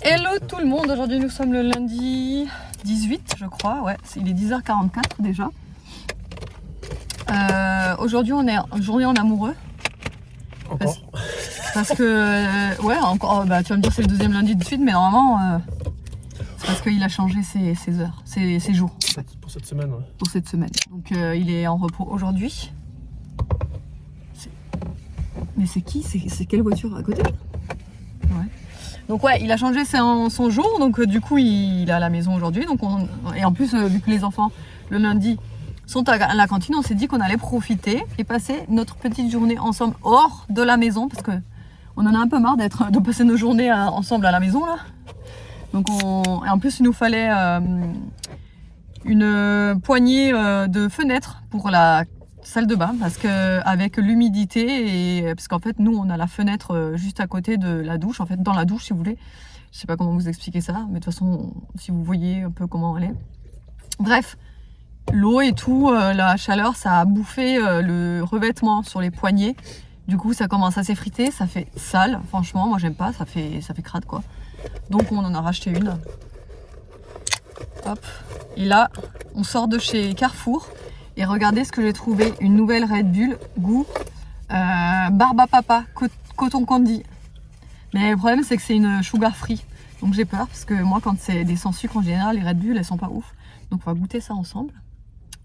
Hello tout le monde, aujourd'hui nous sommes le lundi 18 je crois, ouais, il est 10h44 déjà. Aujourd'hui on est en journée en amoureux. Encore parce que, ouais, encore, bah, tu vas me dire c'est le deuxième lundi de suite, mais normalement c'est parce qu'il a changé ses heures, ses jours. En fait. Pour cette semaine, ouais. Pour cette semaine. Donc il est en repos aujourd'hui. Mais c'est qui? C'est quelle voiture à côté? Ouais. Donc ouais, il a changé son jour, donc du coup il est à la maison aujourd'hui. Et en plus, vu que les enfants le lundi sont à la cantine, on s'est dit qu'on allait profiter et passer notre petite journée ensemble hors de la maison, parce que on en a un peu marre de passer nos journées ensemble à la maison là. Donc et en plus il nous fallait une poignée de fenêtres pour la salle de bain, parce que avec l'humidité et parce qu'en fait nous on a la fenêtre juste à côté de la douche, en fait dans la douche si vous voulez. Je sais pas comment vous expliquer ça, mais de toute façon si vous voyez un peu comment elle est. Bref, l'eau et tout, la chaleur, ça a bouffé le revêtement sur les poignets. Du coup ça commence à s'effriter, ça fait sale, franchement moi j'aime pas, ça fait crade quoi. Donc on en a racheté une. Hop. Et là on sort de chez Carrefour. Et regardez ce que j'ai trouvé, une nouvelle Red Bull goût barbe papa, coton candy. Mais le problème c'est que c'est une sugar free. Donc j'ai peur parce que moi quand c'est des sans sucre en général, les Red Bull elles sont pas ouf. Donc on va goûter ça ensemble.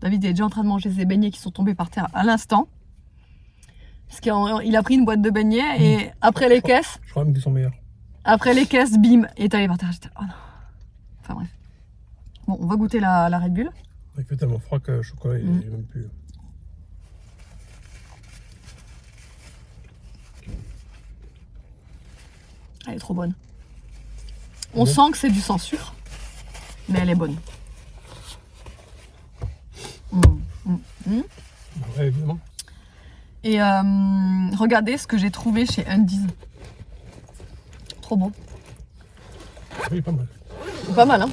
David est déjà en train de manger ses beignets qui sont tombés par terre à l'instant. Parce qu'il a pris une boîte de beignets et après les caisses... Je crois même qu'ils sont meilleurs. Après les caisses, bim, il est allé par terre. Oh non. Enfin bref. Bon, on va goûter la Red Bull. Il fait tellement froid que le chocolat il est même plus. Elle est trop bonne. On sent que c'est du sans sucre, mais elle est bonne. Ouais, évidemment. Et regardez ce que j'ai trouvé chez Undies. Trop beau. Oui, pas mal. Pas mal, hein?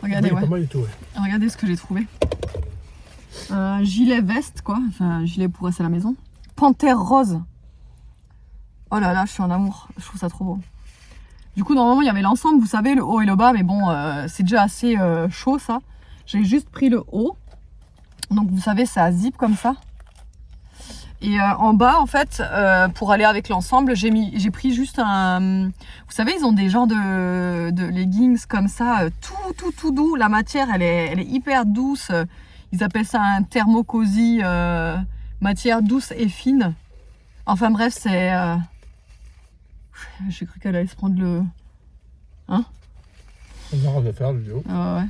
Regardez, oui, ouais. Pas mal du tout, ouais. Regardez ce que j'ai trouvé. Gilet veste, quoi. Enfin, gilet pour rester à la maison. Panthère rose. Oh là là, je suis en amour. Je trouve ça trop beau. Du coup, normalement, il y avait l'ensemble, vous savez, le haut et le bas. Mais bon, c'est déjà assez chaud, ça. J'ai juste pris le haut. Donc, vous savez, ça zip comme ça. Et en bas, en fait, pour aller avec l'ensemble, j'ai pris juste un... Vous savez, ils ont des genres de leggings comme ça, tout doux. La matière, elle est hyper douce. Ils appellent ça un thermocozy, matière douce et fine. Enfin bref, c'est... J'ai cru qu'elle allait se prendre le... Hein? On va faire le vidéo. Ouais.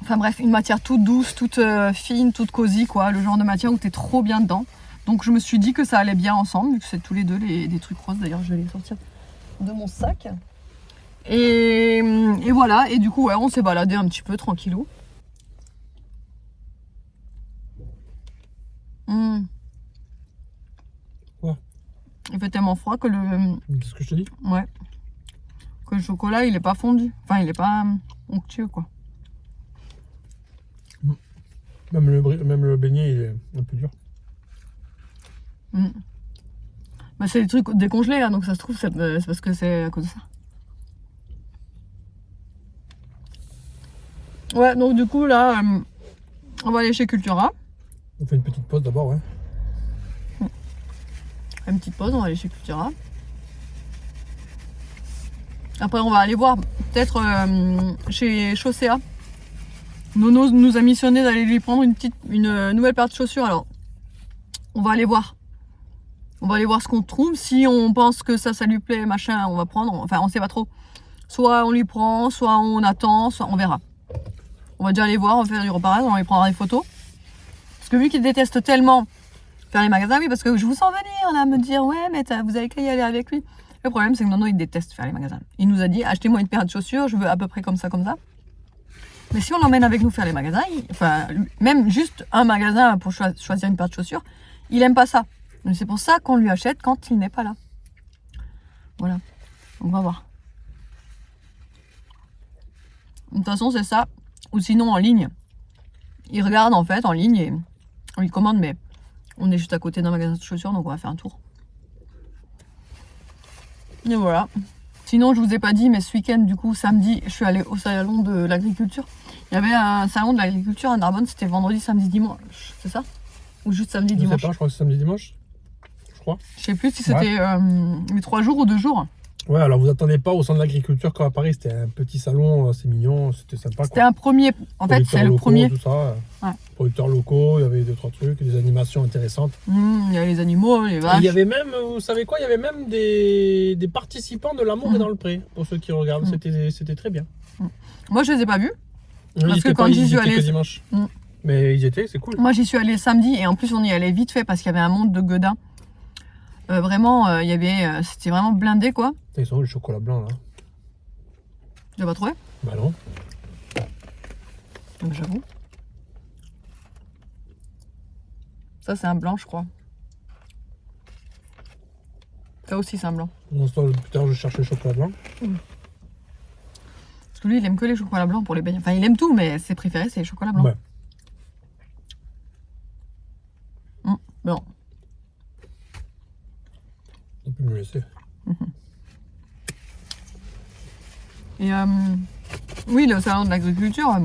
Enfin bref, une matière toute douce, toute fine, toute cosy, quoi. Le genre de matière où t'es trop bien dedans. Donc je me suis dit que ça allait bien ensemble, vu que c'est tous les deux des trucs roses. D'ailleurs, je vais les sortir de mon sac. Et voilà, et du coup, ouais, on s'est baladé un petit peu tranquillou. Quoi? Il fait tellement froid que C'est ce que je te dis? Ouais. Que le chocolat, il est pas fondu. Enfin, il est pas onctueux, quoi. Même le beignet, il est un peu dur. Bah, c'est des trucs décongelés, là, donc ça se trouve, c'est parce que c'est à cause de ça. Ouais, donc du coup, là, on va aller chez Cultura. On fait une petite pause d'abord, ouais. Une petite pause, on va aller chez Cultura. Après, on va aller voir peut-être chez Chaussea. Nono nous a missionné d'aller lui prendre une nouvelle paire de chaussures. Alors, on va aller voir. On va aller voir ce qu'on trouve. Si on pense que ça lui plaît, machin, on va prendre. Enfin, on sait pas trop. Soit on lui prend, soit on attend, soit on verra. On va déjà aller voir, on va faire du reparage, on va lui prendre des photos. Parce que vu qu'il déteste tellement faire les magasins, oui, parce que je vous sens venir là, me dire ouais, mais vous avez qu'à y aller avec lui. Le problème, c'est que Nono, il déteste faire les magasins. Il nous a dit, achetez-moi une paire de chaussures, je veux à peu près comme ça, comme ça. Mais si on l'emmène avec nous faire les magasins, enfin, même juste un magasin pour choisir une paire de chaussures, il aime pas ça. Donc c'est pour ça qu'on lui achète quand il n'est pas là. Voilà. Donc on va voir. De toute façon, c'est ça. Ou sinon en ligne. Il regarde en fait en ligne et on y commande, mais on est juste à côté d'un magasin de chaussures, donc on va faire un tour. Et voilà. Sinon, je vous ai pas dit, mais ce week-end, du coup, samedi, je suis allée au salon de l'agriculture. Il y avait un salon de l'agriculture à Narbonne, c'était vendredi, samedi, dimanche, c'est ça? Ou juste samedi, Je sais dimanche? pas, je crois que c'est samedi, dimanche. Je crois. Je sais plus si c'était les 3 jours ou 2 jours. Ouais, alors vous attendez pas au centre de l'agriculture quand à Paris, c'était un petit salon assez mignon, c'était sympa. C'était un premier, en fait, c'est le locaux, premier. Tout ça, Ouais. Producteurs locaux, il y avait 2-3 trucs, des animations intéressantes. Il y a les animaux, les Et vaches. il y avait même, vous savez quoi, il y avait même des participants de L'amour est dans le pré, pour ceux qui regardent, c'était très bien. Moi, je les ai pas vus. Ils Parce que étaient quand pas- j'y ils suis étaient que allée- dimanche. Mm. Mais ils étaient, c'est cool. Moi, j'y suis allée samedi et en plus, on y allait vite fait parce qu'il y avait un monde de gueudins. Vraiment, il y avait, c'était vraiment blindé, quoi. Ils sont où le chocolat blanc là? Tu l'as pas trouvé? Bah non. J'avoue. Ça, c'est un blanc, je crois. Ça aussi, c'est un blanc. Dans ce temps, plus tard, je cherchais le chocolat blanc. Parce que lui, il aime que les chocolats blancs pour les beignets. Enfin, il aime tout, mais ses préférés, c'est les chocolats blancs. Ouais. Bon. On peut me laisser. Et oui, le salon de l'agriculture,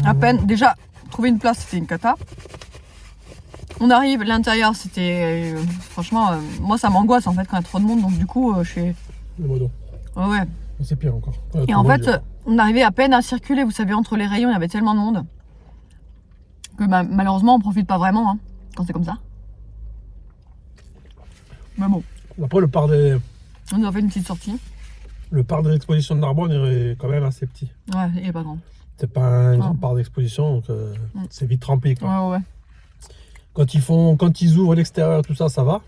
à peine, déjà, trouver une place, c'était une cata. On arrive, l'intérieur, c'était, franchement, moi, ça m'angoisse, en fait, quand il y a trop de monde, donc du coup, je suis... Le modo. Ouais. C'est pire encore. Et en fait, on arrivait à peine à circuler, vous savez, entre les rayons, il y avait tellement de monde que malheureusement, on profite pas vraiment hein, quand c'est comme ça. Mais bon, Après, le parc de on a fait une petite sortie. l'exposition de Narbonne est quand même assez petit. Ouais, il est pas grand. C'est pas un grand parc d'exposition, donc c'est vite rempli. Quoi. Ouais. Quand ils ouvrent l'extérieur, tout ça, ça va.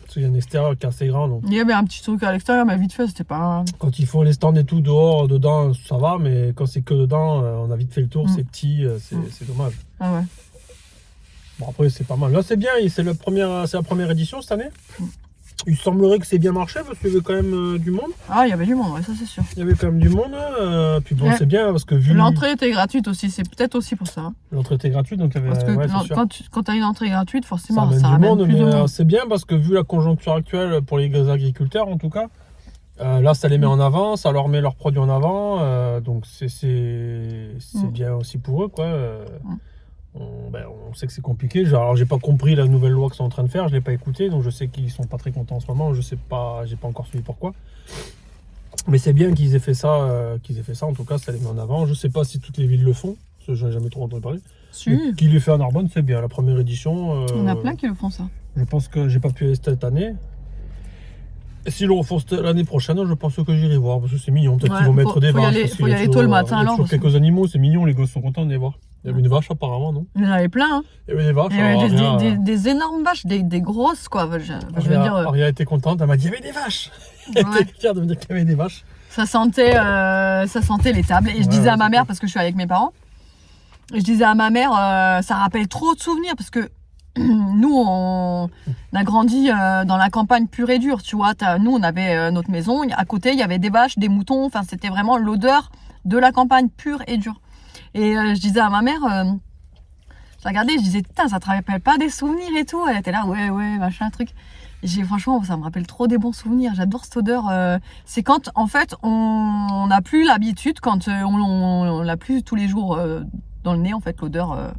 Parce qu'il y a un extérieur qui est assez grand. Donc Il y avait un petit truc à l'extérieur, mais vite fait, c'était pas... quand ils font les stands et tout dehors, dedans, ça va. Mais quand c'est que dedans, on a vite fait le tour, c'est petit, c'est dommage. Ah ouais. Bon, après, c'est pas mal. Là, c'est bien, c'est la première édition cette année. Il semblerait que c'est bien marché parce qu'il y avait quand même du monde. Ah, il y avait du monde, ouais, ça c'est sûr. Il y avait quand même du monde. Puis bon, Ouais. c'est bien parce que vu. L'entrée était gratuite aussi, c'est peut-être aussi pour ça. Hein. L'entrée était gratuite, donc il y avait. Parce que ouais, c'est sûr. quand tu as une entrée gratuite, Ça forcément, ramène ça du ramène monde, plus de mais monde. c'est bien parce que vu la conjoncture actuelle pour les agriculteurs en tout cas, là ça les met en avant, ça leur met leurs produits en avant, donc c'est bien aussi pour eux quoi. On sait que c'est compliqué. Alors j'ai pas compris la nouvelle loi qu'ils sont en train de faire, je l'ai pas écouté, donc je sais qu'ils sont pas très contents en ce moment. Je sais pas, j'ai pas encore suivi pourquoi. Mais c'est bien qu'ils aient fait ça, en tout cas ça les met en avant. Je sais pas si toutes les villes le font, parce que j'en ai jamais trop entendu parler. Si. Mais qu'il l'ait fait à Narbonne, c'est bien. La première édition. Il y en a plein qui le font ça. Je pense que j'ai pas pu aller cette année. Et s'ils le refont l'année prochaine, je pense que j'irai voir parce que c'est mignon. Peut-être qu'ils vont mettre des vaches. Faut y aller tôt le matin il y a alors. toujours quelques animaux, c'est mignon, les gosses sont contents de les voir. Il y avait une vache apparemment, non? Il y en avait plein. Hein. Il y avait des vaches. Il y avait des énormes vaches, des grosses quoi. Je veux dire. Aria était contente, elle m'a dit il y avait des vaches. Elle était fière de me dire qu'il y avait des vaches. Ça sentait les tables. Et je disais à ma mère, parce que je suis avec mes parents, et je disais à ma mère, ça rappelle trop de souvenirs parce que nous, on a grandi dans la campagne pure et dure, tu vois. Nous, on avait notre maison, à côté, il y avait des vaches, des moutons, enfin, c'était vraiment l'odeur de la campagne pure et dure. Et je disais à ma mère, je la regardais, je disais, putain, ça te rappelle pas des souvenirs et tout? Elle était là, ouais, machin, truc. Franchement, ça me rappelle trop des bons souvenirs. J'adore cette odeur. C'est quand, en fait, on n'a plus l'habitude, quand on l'a plus tous les jours dans le nez, en fait, l'odeur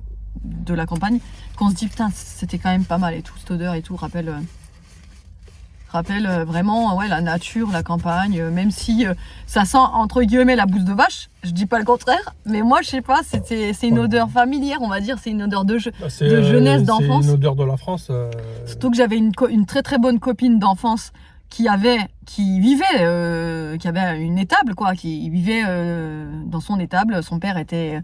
de la campagne, qu'on se dit, putain, c'était quand même pas mal et tout, cette odeur et tout, rappelle vraiment ouais, la nature, la campagne, même si ça sent, entre guillemets, la bouse de vache. Je dis pas le contraire, mais moi, je sais pas, c'est une odeur familière, on va dire, c'est une odeur de jeunesse, d'enfance. C'est une odeur de la France. Surtout que j'avais une très très bonne copine d'enfance qui avait une étable, quoi, qui vivait dans son étable. Son père était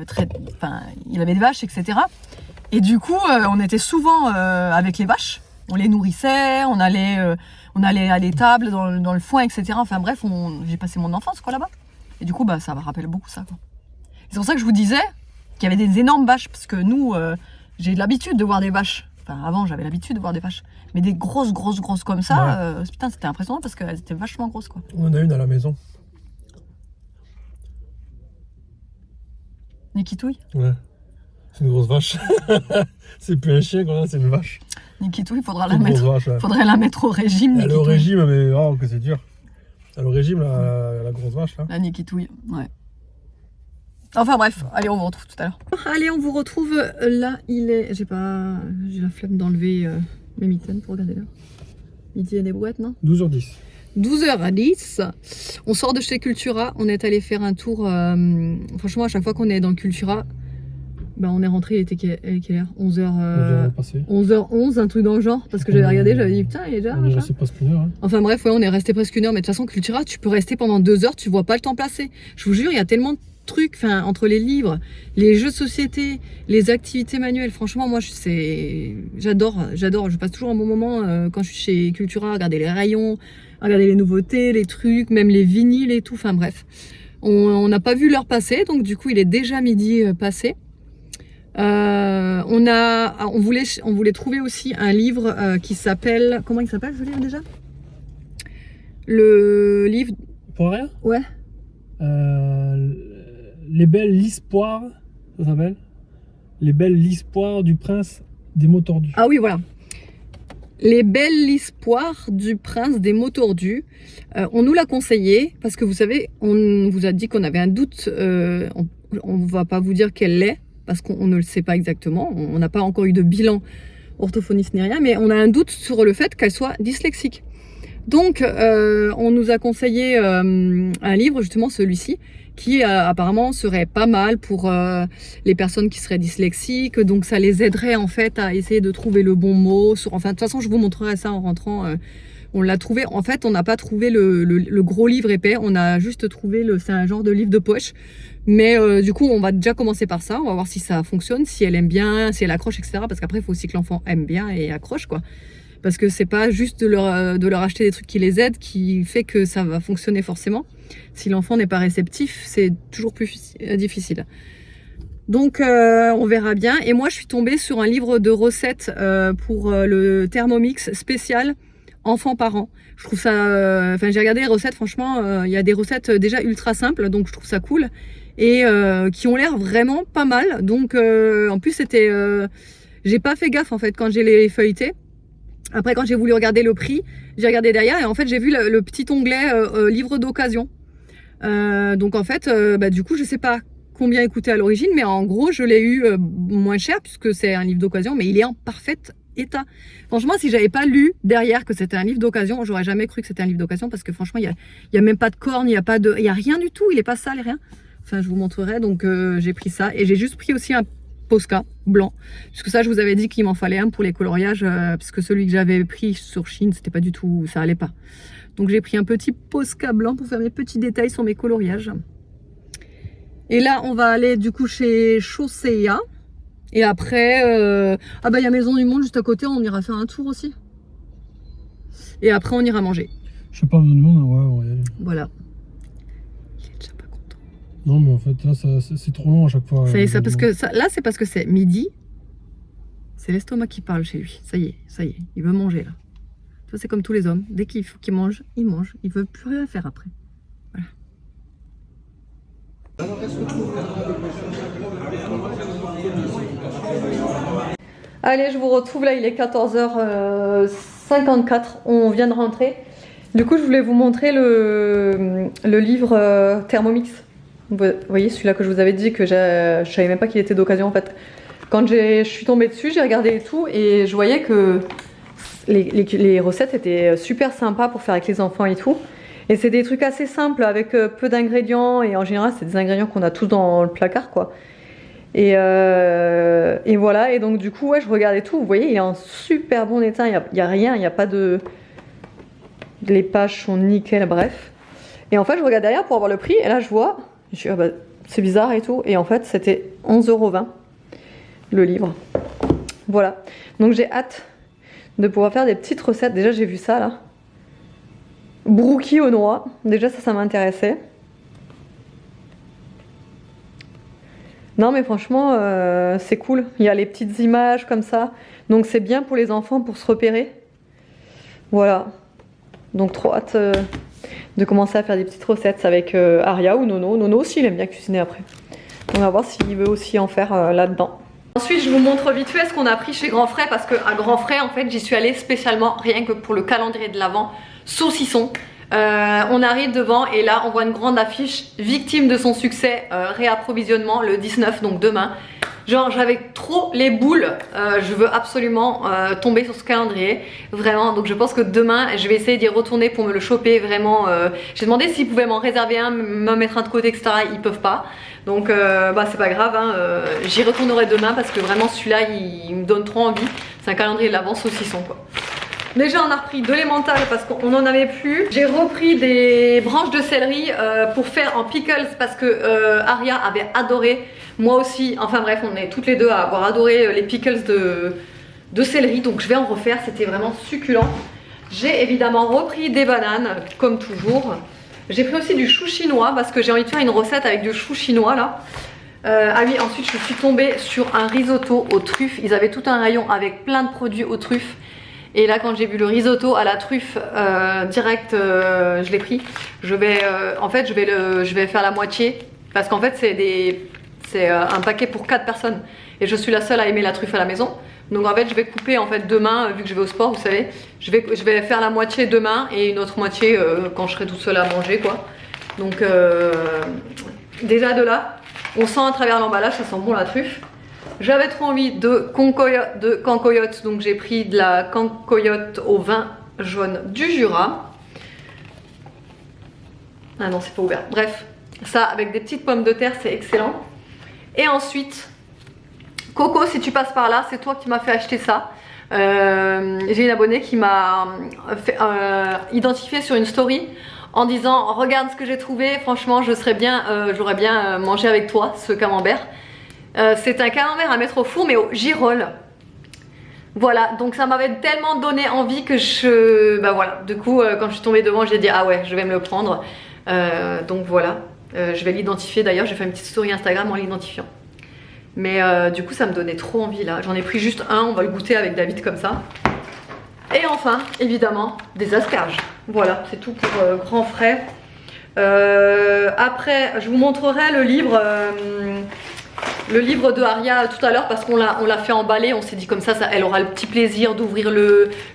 très, enfin, il avait des vaches, etc. Et du coup, on était souvent avec les vaches. On les nourrissait, on allait à l'étable, dans le foin, etc. Enfin bref, j'ai passé mon enfance quoi là-bas. Et du coup, bah, ça me rappelle beaucoup ça. Quoi. C'est pour ça que je vous disais qu'il y avait des énormes vaches, parce que nous, j'ai l'habitude de voir des vaches. Enfin, avant, j'avais l'habitude de voir des vaches. Mais des grosses comme ça, putain, c'était impressionnant parce qu'elles étaient vachement grosses. Quoi. On en a une à la maison. Nikitouille. Ouais. C'est une grosse vache. C'est plus un chien, quoi, c'est une vache. Nikitou, il faudra C'est une grosse vache, ouais. faudrait la mettre au régime. Elle est au Nikitou. régime, mais oh, que c'est dur. Elle est au régime, la grosse vache, là. La Nikitouille, ouais. Enfin bref, allez, on vous retrouve tout à l'heure. Allez, on vous retrouve. Là, il est. J'ai la flemme d'enlever mes mitaines pour regarder l'heure. Midi et des brouettes, non? 12h10. 12h10. On sort de chez Cultura. On est allé faire un tour. Franchement, à chaque fois qu'on est dans Cultura, ben, on est rentré. Il était quelle heure? 11h11, un truc dans le genre. Parce que j'avais regardé, j'avais dit putain, il est déjà. On est resté presque une heure. Hein. Enfin bref, ouais, on est resté presque une heure. Mais de toute façon, Cultura, tu peux rester pendant 2 heures, tu vois pas le temps passer. Je vous jure, il y a tellement de trucs, enfin, entre les livres, les jeux de société, les activités manuelles. Franchement, moi, j'adore. Je passe toujours un bon moment quand je suis chez Cultura, à regarder les rayons, à regarder les nouveautés, les trucs, même les vinyles et tout. Enfin bref, on n'a pas vu l'heure passer, donc du coup, il est déjà midi passé. On voulait trouver aussi un livre qui s'appelle... Comment il s'appelle ce livre déjà? Le livre... Pour rien? Ouais. Les belles l'espoir, ça s'appelle. Les belles l'espoir du prince des mots tordus. Ah oui, voilà. Les belles l'espoir du prince des mots tordus. On nous l'a conseillé parce que vous savez, on vous a dit qu'on avait un doute. On ne va pas vous dire quelle est parce qu'on ne le sait pas exactement. On n'a pas encore eu de bilan orthophoniste ni rien, mais on a un doute sur le fait qu'elle soit dyslexique. Donc, on nous a conseillé un livre, justement celui-ci, qui apparemment serait pas mal pour les personnes qui seraient dyslexiques. Donc, ça les aiderait en fait à essayer de trouver le bon mot. Enfin, de toute façon, je vous montrerai ça en rentrant. On l'a trouvé. En fait, on n'a pas trouvé le gros livre épais. On a juste trouvé c'est un genre de livre de poche. Mais du coup, on va déjà commencer par ça. On va voir si ça fonctionne, si elle aime bien, si elle accroche, etc. Parce qu'après, il faut aussi que l'enfant aime bien et accroche, quoi. Parce que c'est pas juste de leur acheter des trucs qui les aident qui fait que ça va fonctionner forcément. Si l'enfant n'est pas réceptif, c'est toujours plus difficile. Donc on verra bien. Et moi je suis tombée sur un livre de recettes pour le Thermomix spécial enfants-parents. Je trouve ça... Enfin j'ai regardé les recettes, franchement, il y a des recettes déjà ultra simples, donc je trouve ça cool. Et qui ont l'air vraiment pas mal. Donc en plus c'était... j'ai pas fait gaffe en fait quand j'ai les feuilletés. Après, quand j'ai voulu regarder le prix, j'ai regardé derrière et en fait, j'ai vu le petit onglet livre d'occasion. Donc en fait, du coup, je sais pas combien il coûtait à l'origine, mais en gros, je l'ai eu moins cher puisque c'est un livre d'occasion, mais il est en parfait état. Franchement, si j'avais pas lu derrière que c'était un livre d'occasion, j'aurais jamais cru que c'était un livre d'occasion parce que franchement, il y a même pas de corne, il y a rien du tout, il est pas sale et rien. Enfin, je vous montrerai. Donc j'ai pris ça et j'ai juste pris aussi un Posca blanc, puisque ça je vous avais dit qu'il m'en fallait un pour les coloriages, parce que celui que j'avais pris sur Chine c'était pas du tout, ça allait pas. Donc j'ai pris un petit Posca blanc pour faire mes petits détails sur mes coloriages. Et là on va aller du coup chez Chaussea. Et après, il y a Maison du Monde juste à côté, on ira faire un tour aussi. Et après on ira manger. Je sais pas, Maison du Monde, ouais, on va y aller. Voilà. Il est déjà pas content. Non mais en fait là c'est trop long à chaque fois. C'est parce que là c'est parce que c'est midi. C'est l'estomac qui parle chez lui. Ça y est, il veut manger là. Ça c'est comme tous les hommes. Dès qu'il faut qu'il mange, il mange. Il veut plus rien faire après. Voilà. Allez, je vous retrouve là, il est 14h54. On vient de rentrer. Du coup, je voulais vous montrer le livre Thermomix. Vous voyez, celui-là que je vous avais dit que je savais même pas qu'il était d'occasion en fait. Quand je suis tombée dessus, j'ai regardé et tout et je voyais que les recettes étaient super sympas pour faire avec les enfants et tout. Et c'est des trucs assez simples avec peu d'ingrédients et en général c'est des ingrédients qu'on a tous dans le placard quoi. Et voilà, et donc du coup ouais, je regardais tout, vous voyez il est en super bon état, il n'y a rien, il n'y a pas de... Les pages sont nickel, bref. Et en fait je regarde derrière pour avoir le prix et là je vois, je suis c'est bizarre et tout, et en fait c'était 11,20 € le livre. Voilà, donc j'ai hâte de pouvoir faire des petites recettes. Déjà j'ai vu ça là, brookie aux noix, déjà ça m'intéressait. Non mais franchement c'est cool, il y a les petites images comme ça, donc c'est bien pour les enfants pour se repérer. Voilà, donc trop hâte de commencer à faire des petites recettes avec Aria ou Nono. Nono aussi il aime bien cuisiner après. On va voir s'il veut aussi en faire là-dedans. Ensuite, je vous montre vite fait ce qu'on a pris chez Grand Frais parce qu'à Grand Frais, en fait, j'y suis allée spécialement rien que pour le calendrier de l'Avent saucisson. On arrive devant et là, on voit une grande affiche victime de son succès, réapprovisionnement le 19, donc demain. Genre, j'avais trop les boules, je veux absolument tomber sur ce calendrier, vraiment. Donc, je pense que demain, je vais essayer d'y retourner pour me le choper, vraiment. J'ai demandé s'ils pouvaient m'en réserver un, me mettre un de côté, etc. Ils peuvent pas. Donc, bah, c'est pas grave, hein, j'y retournerai demain parce que vraiment, celui-là, il me donne trop envie. C'est un calendrier de l'Avent saucisson, quoi. Déjà on a repris de l'emmental parce qu'on n'en avait plus. J'ai repris des branches de céleri pour faire en pickles parce que Aria avait adoré. Moi aussi, enfin bref, on est toutes les deux à avoir adoré les pickles de céleri. Donc je vais en refaire, c'était vraiment succulent. J'ai évidemment repris des bananes comme toujours. J'ai pris aussi du chou chinois parce que j'ai envie de faire une recette avec du chou chinois là. Ah oui, ensuite je suis tombée sur un risotto aux truffes. Ils avaient tout un rayon avec plein de produits aux truffes. Et là quand j'ai vu le risotto à la truffe direct, je l'ai pris. En fait je vais faire la moitié parce qu'en fait c'est un paquet pour 4 personnes et je suis la seule à aimer la truffe à la maison. Donc en fait je vais couper en fait demain vu que je vais au sport, vous savez. Je vais faire la moitié demain et une autre moitié quand je serai toute seule à manger quoi. Donc déjà de là, on sent à travers l'emballage, ça sent bon la truffe. J'avais trop envie de cancoyote, donc j'ai pris de la cancoyote au vin jaune du Jura. Ah non, c'est pas ouvert. Bref, ça avec des petites pommes de terre, c'est excellent. Et ensuite, Coco, si tu passes par là, c'est toi qui m'as fait acheter ça. J'ai une abonnée qui m'a identifié sur une story en disant regarde ce que j'ai trouvé, franchement j'aurais bien mangé avec toi ce camembert. C'est un camembert à mettre au four mais au girolles. Voilà, donc ça m'avait tellement donné envie que bah voilà, du coup quand je suis tombée devant j'ai dit ah ouais je vais me le prendre. Donc voilà, je vais l'identifier d'ailleurs, j'ai fait une petite story Instagram en l'identifiant. Mais du coup ça me donnait trop envie là, j'en ai pris juste un, on va le goûter avec David comme ça. Et enfin, évidemment, des asperges. Voilà, c'est tout pour Grand Frais. Après, je vous montrerai le livre de Aria tout à l'heure parce qu'on l'a fait emballer. On s'est dit comme ça, elle aura le petit plaisir d'ouvrir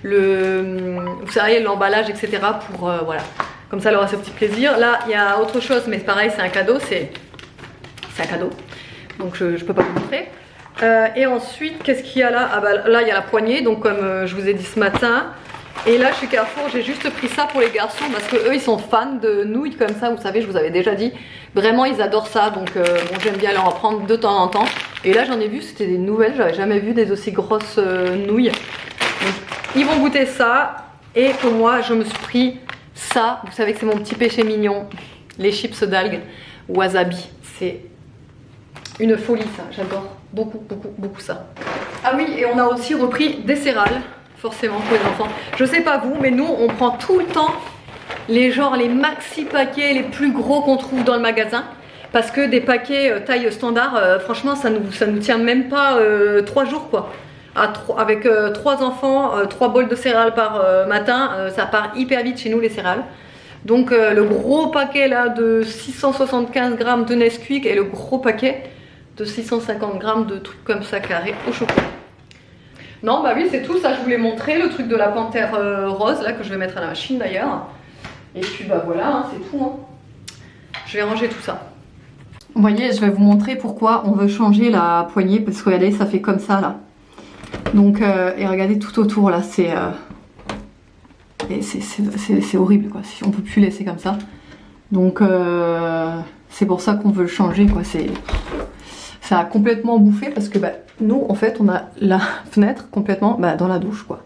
vous savez, l'emballage, etc. pour voilà. Comme ça, elle aura ce petit plaisir. Là, il y a autre chose, mais pareil, c'est un cadeau. C'est un cadeau. Donc, je peux pas vous montrer. Et ensuite, qu'est-ce qu'il y a là? Ah bah là, il y a la poignée, donc comme je vous ai dit ce matin. Et là, chez Carrefour, j'ai juste pris ça pour les garçons parce que eux, ils sont fans de nouilles comme ça. Vous savez, je vous avais déjà dit. Vraiment, ils adorent ça. Donc, bon, j'aime bien leur en prendre de temps en temps. Et là, j'en ai vu, c'était des nouvelles. J'avais jamais vu des aussi grosses nouilles. Donc, ils vont goûter ça. Et pour moi, je me suis pris ça. Vous savez que c'est mon petit péché mignon. Les chips d'algues wasabi. C'est une folie, ça. J'adore beaucoup, beaucoup, beaucoup ça. Ah oui, et on a aussi repris des céréales. Forcément pour les enfants. Je sais pas vous, mais nous on prend tout le temps les maxi paquets les plus gros qu'on trouve dans le magasin. Parce que des paquets taille standard, franchement ça nous tient même pas 3 jours quoi. Avec 3 enfants, 3 bols de céréales par matin, ça part hyper vite chez nous les céréales. Donc le gros paquet là de 675 grammes de Nesquik et le gros paquet de 650 grammes de trucs comme ça carré au chocolat. Non bah oui c'est tout, ça je voulais montrer le truc de la panthère rose là que je vais mettre à la machine d'ailleurs. Et puis bah voilà hein, c'est tout hein. Je vais ranger tout ça. Vous voyez je vais vous montrer pourquoi on veut changer la poignée parce que regardez ça fait comme ça là. Donc et regardez tout autour là c'est horrible quoi, on peut plus laisser comme ça. Donc c'est pour ça qu'on veut le changer quoi, ça a complètement bouffé parce que bah, nous en fait on a la fenêtre complètement dans la douche quoi.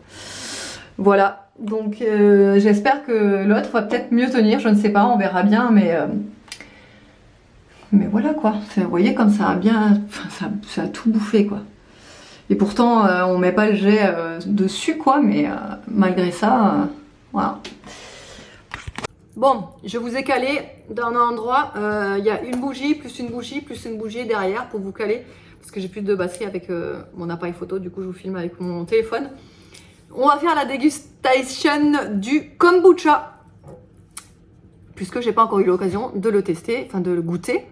Voilà, donc j'espère que l'autre va peut-être mieux tenir, je ne sais pas, on verra bien, mais voilà quoi, vous voyez comme ça a bien, ça a tout bouffé quoi. Et pourtant on met pas le jet dessus quoi, mais malgré ça, voilà. Bon, je vous ai calé d'un endroit, il y a une bougie, plus une bougie derrière pour vous caler. Parce que j'ai plus de batterie avec mon appareil photo, du coup je vous filme avec mon téléphone. On va faire la dégustation du kombucha. Puisque j'ai pas encore eu l'occasion de le tester, enfin de le goûter.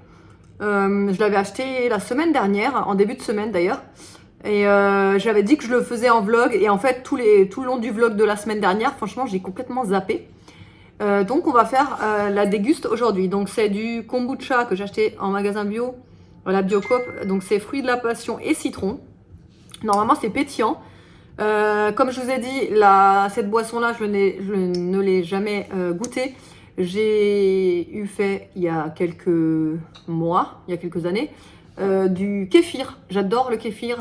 Je l'avais acheté la semaine dernière, en début de semaine d'ailleurs. Et j'avais dit que je le faisais en vlog. Et en fait, tout le long du vlog de la semaine dernière, franchement, j'ai complètement zappé. Donc on va faire la déguste aujourd'hui. Donc c'est du kombucha que j'ai acheté en magasin bio, la Biocoop. Donc c'est fruits de la passion et citron. Normalement c'est pétillant. Comme je vous ai dit, cette boisson là je ne l'ai jamais goûtée. J'ai eu fait il y a quelques mois, il y a quelques années, du kéfir. J'adore le kéfir,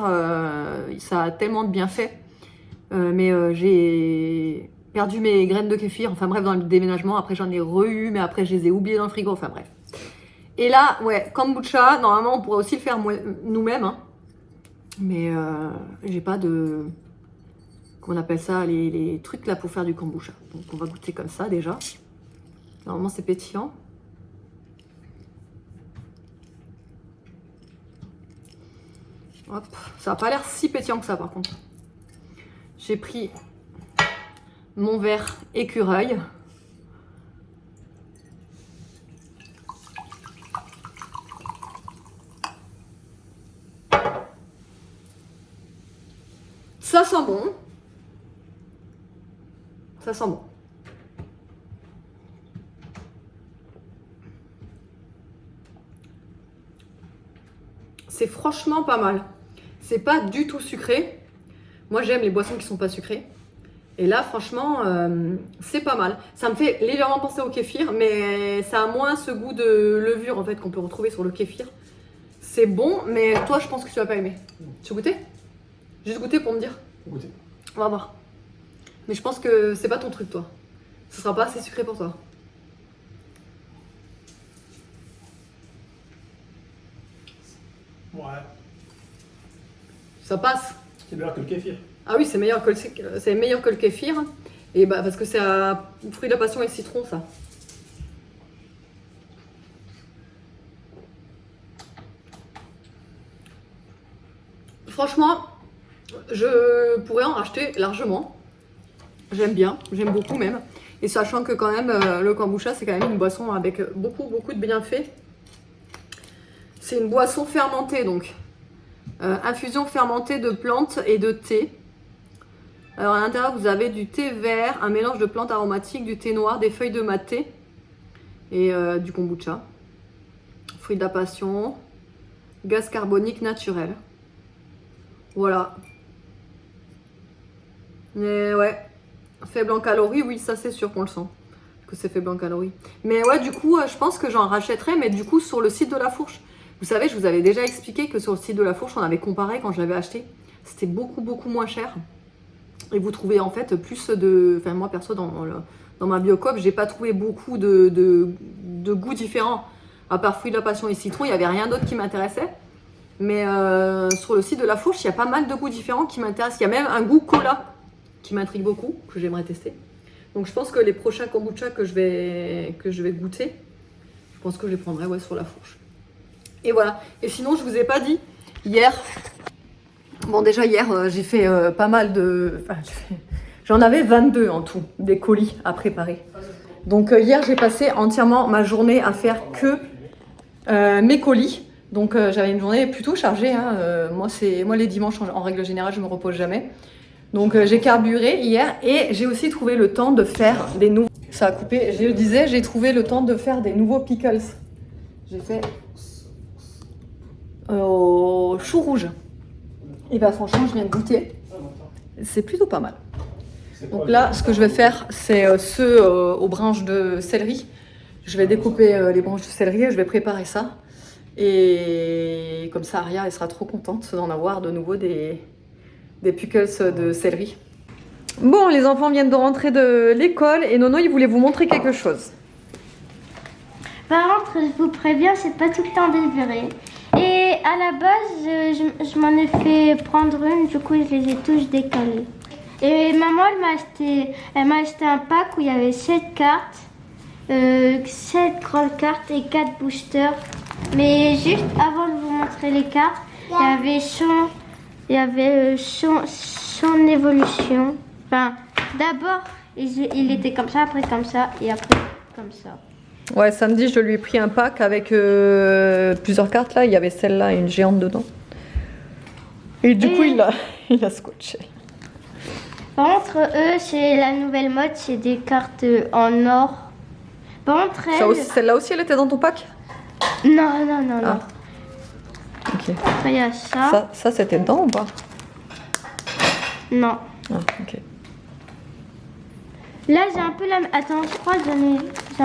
ça a tellement de bienfaits. Mais j'ai perdu mes graines de kéfir, enfin bref, dans le déménagement. Après j'en ai re-eu, mais après je les ai oubliées dans le frigo, enfin bref. Et là, ouais, kombucha, normalement on pourrait aussi le faire nous-mêmes, hein. Mais j'ai pas de... Comment on appelle ça, les trucs là pour faire du kombucha. Donc on va goûter comme ça déjà. Normalement c'est pétillant. Hop, ça n'a pas l'air si pétillant que ça par contre. J'ai pris mon verre écureuil. Ça sent bon. Ça sent bon. C'est franchement pas mal. C'est pas du tout sucré. Moi j'aime les boissons qui sont pas sucrées. Et là franchement c'est pas mal. Ça me fait légèrement penser au kéfir, mais ça a moins ce goût de levure en fait qu'on peut retrouver sur le kéfir. C'est bon, mais toi je pense que tu vas pas aimer. Tu veux goûter? Juste goûter pour me dire. Goûter. On va voir. Mais je pense que c'est pas ton truc toi. Ce sera pas assez sucré pour toi. Ouais. Ça passe. C'est meilleur que le kéfir. Ah oui, c'est meilleur que le kéfir. Et bah parce que c'est à fruit de la passion et citron ça. Franchement, je pourrais en racheter largement. J'aime bien, j'aime beaucoup même. Et sachant que quand même, le kombucha, c'est quand même une boisson avec beaucoup de bienfaits. C'est une boisson fermentée donc. Infusion fermentée de plantes et de thé. Alors à l'intérieur, vous avez du thé vert, un mélange de plantes aromatiques, du thé noir, des feuilles de maté et du kombucha. Fruits de la passion, gaz carbonique naturel. Voilà. Mais ouais, faible en calories, oui, ça c'est sûr qu'on le sent. Que c'est faible en calories. Mais ouais, du coup, je pense que j'en rachèterai, mais du coup, sur le site de La Fourche. Vous savez, je vous avais déjà expliqué que sur le site de La Fourche, on avait comparé quand je l'avais acheté. C'était beaucoup moins cher. Et vous trouvez en fait plus de... Enfin, moi perso, dans ma Biocoop, j'ai pas trouvé beaucoup de goûts différents. À part fruits de la passion et citron, il n'y avait rien d'autre qui m'intéressait. Mais sur le site de La Fourche, il y a pas mal de goûts différents qui m'intéressent. Il y a même un goût cola qui m'intrigue beaucoup, que j'aimerais tester. Donc je pense que les prochains kombucha que je vais goûter, je pense que je les prendrai ouais, sur La Fourche. Et voilà. Et sinon, je vous ai pas dit, hier... Bon, déjà, hier, j'ai fait pas mal de... Enfin, j'en avais 22 en tout, des colis à préparer. Donc, hier, j'ai passé entièrement ma journée à faire que mes colis. Donc, j'avais une journée plutôt chargée. Hein. Moi, les dimanches, en règle générale, je me repose jamais. Donc, j'ai carburé hier et j'ai aussi trouvé le temps de faire des nouveaux... Ça a coupé. Je le disais, j'ai trouvé le temps de faire des nouveaux pickles. J'ai fait au chou rouge. Et bah franchement, je viens de goûter. C'est plutôt pas mal. Donc là, ce que je vais faire, c'est ceux aux branches de céleri. Je vais découper les branches de céleri et je vais préparer ça. Et comme ça, Aria, elle sera trop contente d'en avoir de nouveau des pickles de céleri. Bon, les enfants viennent de rentrer de l'école et Nono, il voulait vous montrer quelque chose. Par contre, je vous préviens, c'est pas tout le temps délibéré. Et à la base, je m'en ai fait prendre une, du coup je les ai tous décalés. Et maman, elle m'a acheté un pack où il y avait 7 cartes, 7 grandes cartes et 4 boosters. Mais juste avant de vous montrer les cartes, il y avait son évolution. Enfin, d'abord, il était comme ça, après comme ça et après comme ça. Ouais, samedi, je lui ai pris un pack avec plusieurs cartes là. Il y avait celle-là, une géante dedans. Et du coup, il a scotché. Par contre, eux, c'est la nouvelle mode, c'est des cartes en or. Par contre, Celle-là aussi, elle était dans ton pack? Non, non, non, non. Ok. Après, il y a ça. Ça c'était dedans ou pas? Non. Ah, ok. Là, j'ai un peu la... Attends, je crois que j'en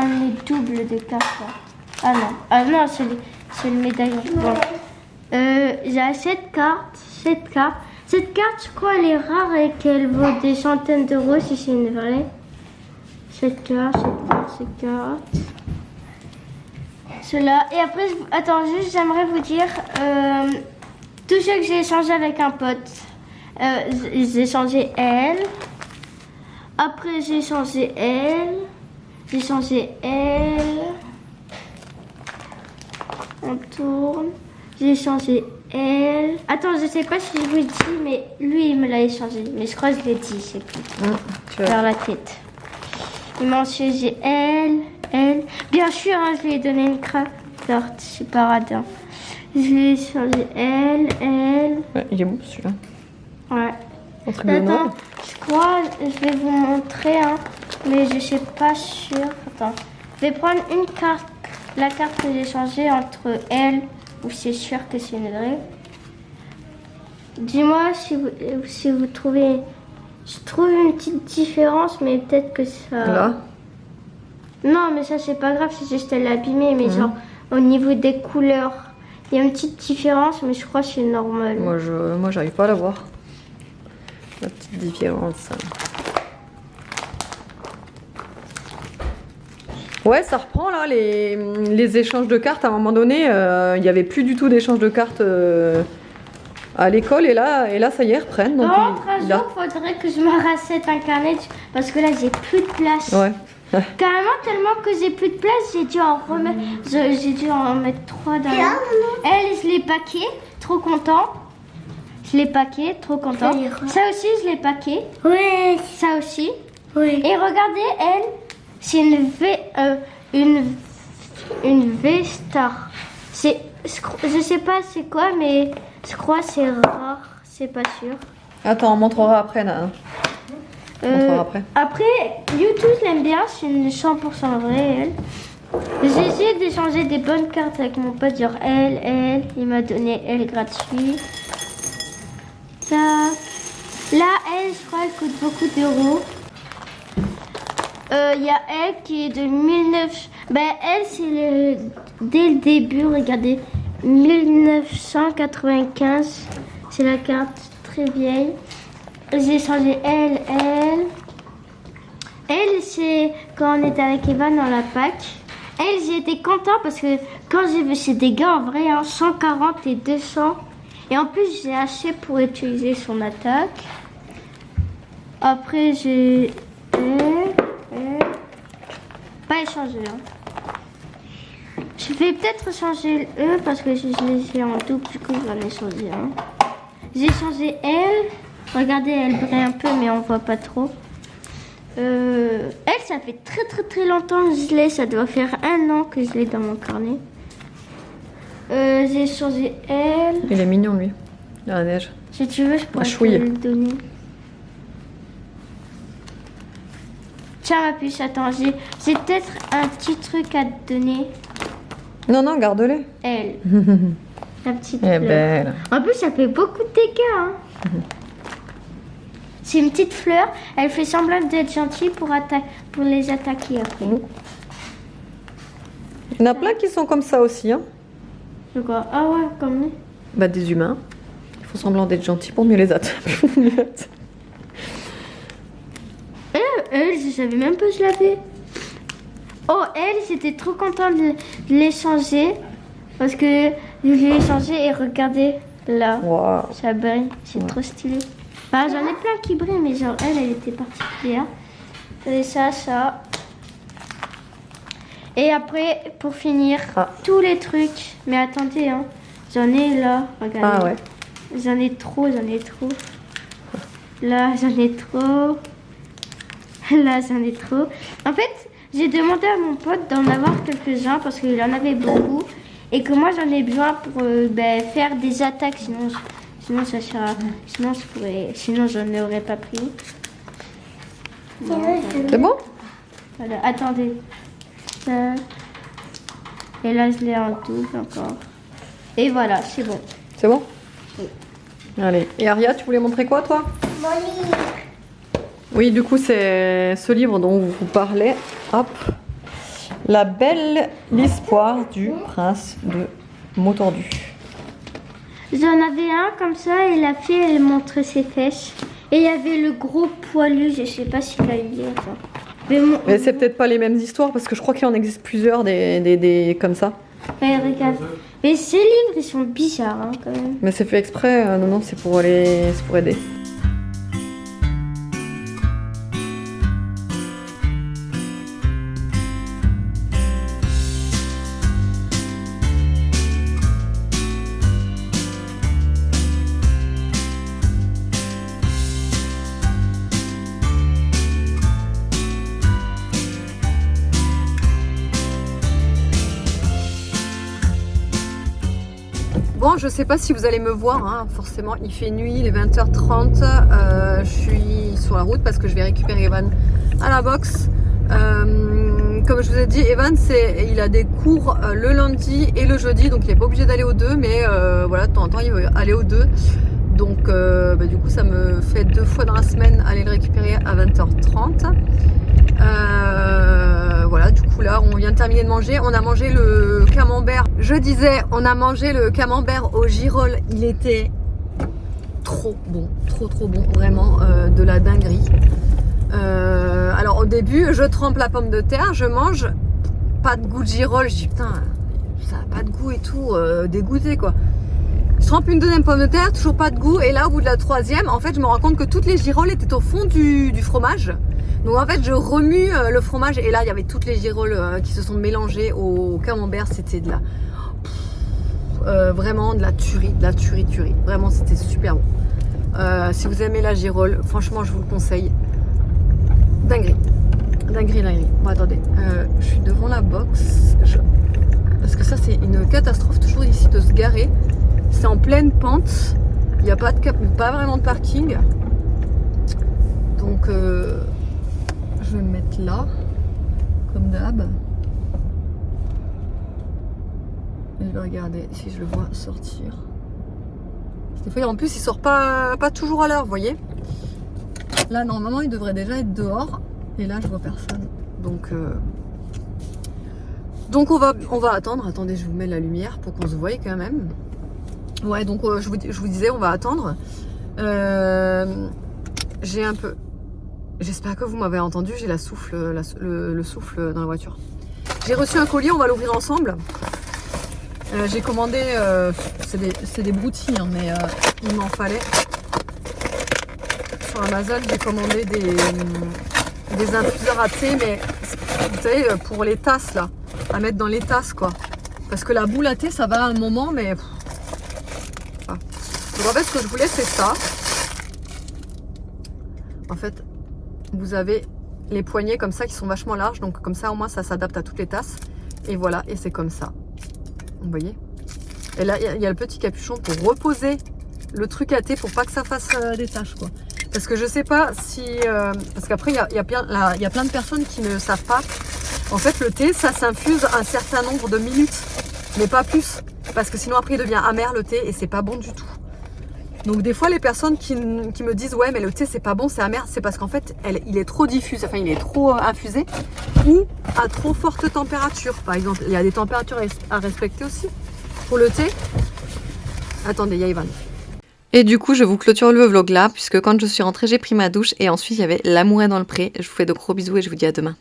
ai double des cartes. Là. Ah non, c'est le médaillon. Bon. J'ai 7 cartes. 7 cartes. Cette carte, je crois, elle est rare et qu'elle vaut des centaines d'euros si c'est une vraie. Cette carte, cette carte. Cela. Et après, attends, juste, j'aimerais vous dire tout ce que j'ai échangé avec un pote. J'ai échangé elle. Après, j'ai changé elle. J'ai changé elle. On tourne. J'ai changé elle. Attends, je sais pas si je vous le dis, mais lui, il me l'a échangé. Mais je crois que je l'ai dit, c'est plus. Vers la tête. Il m'a échangé elle. Bien sûr, hein, je lui ai donné une carte. C'est pas radin. Je lui ai échangé elle. Ouais, il est beau celui-là. Ouais. Attends, je crois, je vais vous montrer, hein, mais je suis pas sûre. Attends, je vais prendre une carte, la carte que j'ai changée entre elle, où c'est sûr que c'est une vraie. Dis-moi si vous trouvez. Je trouve une petite différence, mais peut-être que ça. Là? Non, mais ça c'est pas grave, c'est juste elle abîmée, mais genre au niveau des couleurs, il y a une petite différence, mais je crois que c'est normal. Moi j'arrive pas à la voir. La petite différence. Ouais, ça reprend là les échanges de cartes. À un moment donné, il n'y avait plus du tout d'échanges de cartes à l'école et là ça y est, reprennent. Donc un jour, faudrait que je me rachète un carnet parce que là j'ai plus de place. Ouais. Carrément, tellement que j'ai plus de place, j'ai dû en remettre. J'ai dû en mettre 3 dans la. Elle, je l'ai paqué, trop content. Je l'ai paqué, trop content. Ça aussi, je l'ai paqué. Oui. Ça aussi. Oui. Et regardez, elle, c'est une V-Star. Je sais pas c'est quoi, mais je crois que c'est rare. C'est pas sûr. Attends, on montrera après là. Après, YouTube, je l'aime bien, c'est une 100% vraie, elle. J'ai essayé d'échanger des bonnes cartes avec mon pote, genre elle, il m'a donné elle gratuit. Tac. Là, elle, je crois, elle coûte beaucoup d'euros. Il y a elle qui est de 1900. Ben, elle, c'est dès le début, regardez, 1995. C'est la carte très vieille. J'ai changé elle. Elle, c'est quand on était avec Evan dans la PAC. Elle, j'ai été content parce que quand j'ai vu ces dégâts en vrai, hein, 140 et 200. Et en plus, j'ai acheté pour utiliser son attaque. Après, j'ai pas échangé. Hein. Je vais peut-être changer le E parce que je les ai en double, du coup, j'en ai changé un. J'ai changé elle. Regardez, elle brille un peu, mais on voit pas trop. Elle, ça fait très longtemps que je l'ai. Ça doit faire 1 an que je l'ai dans mon carnet. J'ai changé elle. Il est mignon, lui, dans la neige. Si tu veux, je pourrais te le donner. Tiens, ma puce, attends, j'ai peut-être un petit truc à te donner. Non, garde-les. Elle. La petite Elle est fleur. belle. En plus, ça fait beaucoup de dégâts. Hein. C'est une petite fleur. Elle fait semblant d'être gentille pour les attaquer après. Il y en a plein qui sont comme ça aussi. Hein. Je crois. Ah ouais, comme nous. Bah, des humains. Il faut semblant d'être gentil pour mieux les attaquer. Elle, je savais même pas que je l'avais. Oh, elle, j'étais trop contente de l'échanger. Parce que je l'ai échangé et regardez là. Wow. Ça brille. C'est trop stylé. Bah, j'en ai plein qui brillent, mais genre elle était particulière. Et ça. Et après, pour finir, tous les trucs. Mais attendez, hein. J'en ai là. Regardez. Ah ouais. J'en ai trop. Là, j'en ai trop. Là, j'en ai trop. En fait, j'ai demandé à mon pote d'en avoir quelques-uns parce qu'il en avait beaucoup. Et que moi, j'en ai besoin pour faire des attaques. Sinon, Sinon, ça sera... Sinon, j'en aurais pas pris. C'est bon? Voilà, attendez. Ça. Et là, je l'ai en double encore. Et voilà, c'est bon. C'est bon? Oui. Allez. Et Aria, tu voulais montrer quoi, toi? Mon livre. Oui, du coup, c'est ce livre dont vous parlez. Hop. La belle l'histoire du prince de Motordu. J'en avais un comme ça et la fille, elle montrait ses fesses. Et il y avait le gros poilu, je sais pas s'il a eu ça. Mais c'est peut-être pas les mêmes histoires parce que je crois qu'il en existe plusieurs des comme ça. Ouais, regarde. Mais ces livres, ils sont bizarres hein, quand même. Mais c'est fait exprès, non, c'est pour aider. Bon, je sais pas si vous allez me voir, hein. Forcément il fait nuit, il est 20h30, je suis sur la route parce que je vais récupérer Evan à la boxe. Comme je vous ai dit, Evan il a des cours le lundi et le jeudi, donc il n'est pas obligé d'aller aux deux, mais voilà, de temps en temps il veut aller aux deux. Donc du coup ça me fait 2 fois dans la semaine aller le récupérer à 20h30. Voilà, du coup là on vient de terminer de manger, on a mangé le camembert. Je disais, on a mangé le camembert au girolles, il était trop bon, trop bon, vraiment de la dinguerie. Alors au début je trempe la pomme de terre, je mange, pas de goût de girolles, je dis putain ça a pas de goût et tout, dégoûté quoi. Je trempe une deuxième pomme de terre, toujours pas de goût, et là au bout de la troisième, en fait je me rends compte que toutes les girolles étaient au fond du fromage. Donc en fait je remue le fromage et là il y avait toutes les girolles qui se sont mélangées au camembert, c'était de la... vraiment de la tuerie, vraiment c'était super bon. Si vous aimez la girolle, franchement je vous le conseille. Dinguerie. Bon attendez, je suis devant la box, parce que ça c'est une catastrophe toujours ici de se garer. C'est en pleine pente, il n'y a pas vraiment de parking. Donc je vais me mettre là, comme d'hab. Et je vais regarder si je le vois sortir. Des fois, en plus, il sort pas toujours à l'heure, vous voyez. Là, normalement, il devrait déjà être dehors. Et là, je vois personne. Donc on va attendre. Attendez, je vous mets la lumière pour qu'on se voie quand même. Ouais, donc je vous disais, on va attendre. J'ai un peu... J'espère que vous m'avez entendu, j'ai le souffle dans la voiture. J'ai reçu un colis, on va l'ouvrir ensemble. J'ai commandé, c'est des broutilles, hein, mais il m'en fallait. Sur Amazon, j'ai commandé des infuseurs à thé, mais vous savez, pour les tasses là, à mettre dans les tasses quoi. Parce que la boule à thé, ça va à un moment, mais... Voilà. Donc en fait, ce que je voulais, c'est ça. En fait, vous avez les poignées comme ça qui sont vachement larges, donc comme ça au moins ça s'adapte à toutes les tasses. Et voilà, et c'est comme ça. Vous voyez? Et là il y a le petit capuchon pour reposer le truc à thé pour pas que ça fasse des taches quoi. Parce que je sais pas si... parce qu'après il y a plein de personnes qui ne savent pas. En fait le thé ça s'infuse un certain nombre de minutes, mais pas plus. Parce que sinon après il devient amer le thé et c'est pas bon du tout. Donc des fois les personnes qui me disent ouais mais le thé c'est pas bon, c'est amer, c'est parce qu'en fait il est trop diffus, enfin il est trop infusé ou à trop forte température. Par exemple il y a des températures à respecter aussi pour le thé. Attendez, il y a Ivan. Et du coup je vous clôture le vlog là puisque quand je suis rentrée j'ai pris ma douche et ensuite il y avait l'amour est dans le pré. Je vous fais de gros bisous et je vous dis à demain.